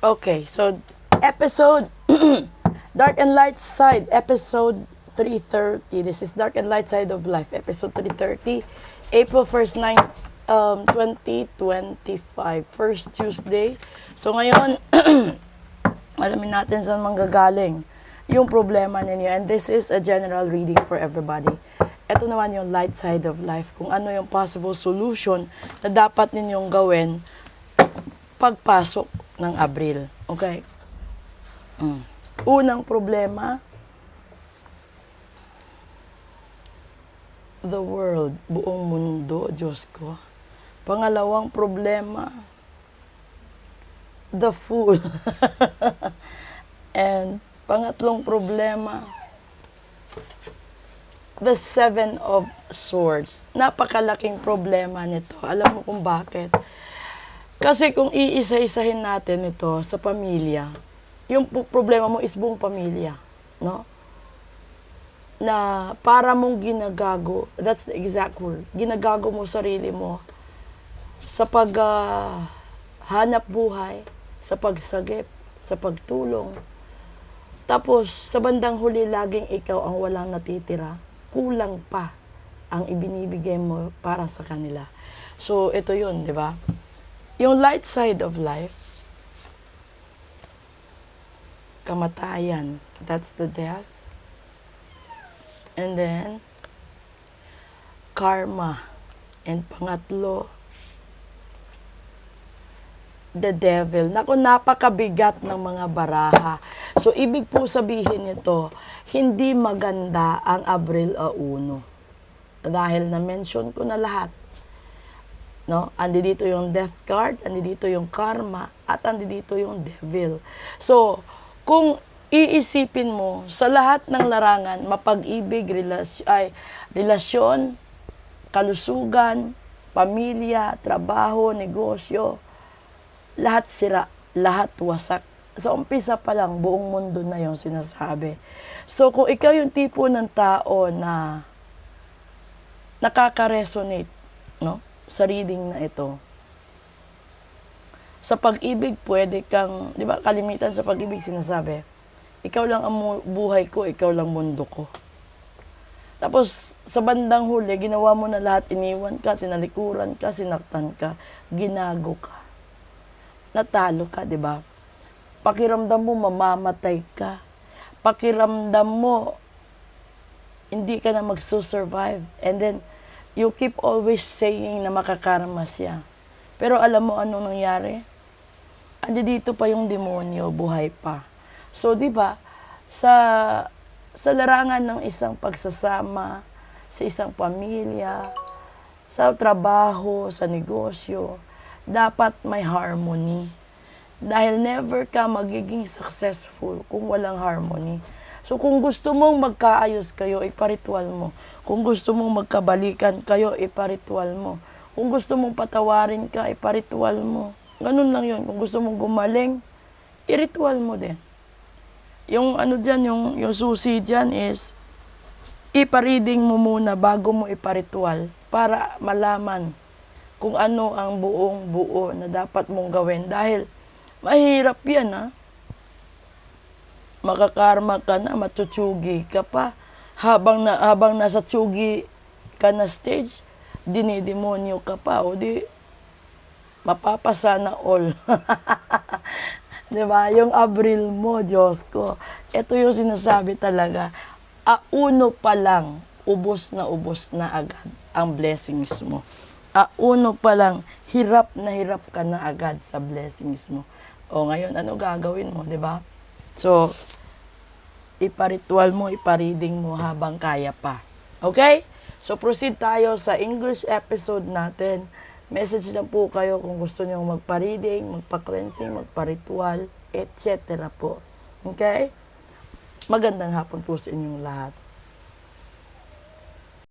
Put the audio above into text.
Okay, so episode Dark and Light Side, episode 330. This is Dark and Light Side of Life, episode 330, April 1st, 2025, first Tuesday. So ngayon, alamin natin saan manggagaling yung problema ninyo. And this is a general reading for everybody. Ito naman yung light side of life, kung ano yung possible solution na dapat ninyong gawin pagpasok ng Abril. Okay? Unang problema, the world, buong mundo, Diyos ko. Pangalawang problema, the fool. And pangatlong problema, the Seven of Swords. Napakalaking problema nito. Alam mo kung bakit? Kasi kung iisa-isahin natin ito sa pamilya, yung problema mo is buong pamilya, no? Na para mong ginagago, that's the exact word, ginagago mo sarili mo sa paghanap buhay, sa pagsagip, sa pagtulong. Tapos, sa bandang huli, laging ikaw ang walang natitira. Kulang pa ang ibinibigay mo para sa kanila. So, ito yun, di ba? Yung light side of life, kamatayan, that's the death. And then, karma. And pangatlo, the devil. Naku, napakabigat ng mga baraha. So, ibig po sabihin nito, hindi maganda ang Abril 1. Dahil na-mention ko na lahat. No? Andi dito yung death card, andi dito yung karma, at andi dito yung devil. So, kung iisipin mo, sa lahat ng larangan, mapag-ibig, relasyon, kalusugan, pamilya, trabaho, negosyo, lahat sira, lahat wasak. Sa umpisa pa lang, buong mundo na yung sinasabi. So, kung ikaw yung tipo ng tao na nakaka-resonate, no? Sa reading na ito. Sa pag-ibig, pwede kang, di ba, kalimitan sa pag-ibig sinasabi, ikaw lang ang buhay ko, ikaw lang mundo ko. Tapos, sa bandang huli, ginawa mo na lahat, iniwan ka, tinalikuran ka, sinaktan ka, ginago ka. Natalo ka, di ba? Pakiramdam mo, mamamatay ka. Pakiramdam mo, hindi ka na magsusurvive. And then, you keep always saying na makakarma siya. Pero alam mo anong nangyari? Andi dito pa yung demonyo, buhay pa. So, di ba, sa larangan ng isang pagsasama, sa isang pamilya, sa trabaho, sa negosyo, dapat may harmony. Dahil never ka magiging successful kung walang harmony. So kung gusto mong magkaayos kayo, iparitual mo. Kung gusto mong magkabalikan kayo, iparitual mo. Kung gusto mong patawarin ka, iparitual mo. Ganun lang yun. Kung gusto mong gumaling, iritual mo din. Yung ano dyan, yung susi dyan is, ipareading mo muna bago mo iparitual para malaman kung ano ang buong buo na dapat mong gawin. Dahil mahirap yan, ha? Makakarma ka na, matutsugi ka pa. Habang nasa tsugi ka na stage, dinidemonyo ka pa. O di, mapapasa na all. Diba? Yung Abril mo, Diyos ko. Ito yung sinasabi talaga. Uno pa lang, ubos na agad ang blessings mo. Uno pa lang, hirap ka na agad sa blessings mo. O ngayon, ano gagawin mo, di ba? So, iparitual mo, ipareading mo habang kaya pa. Okay? So, proceed tayo sa English episode natin. Message lang po kayo kung gusto nyo magpa-reading, magpa-cleansing, magpa-ritual, etc. po. Okay? Magandang hapon po sa inyong lahat.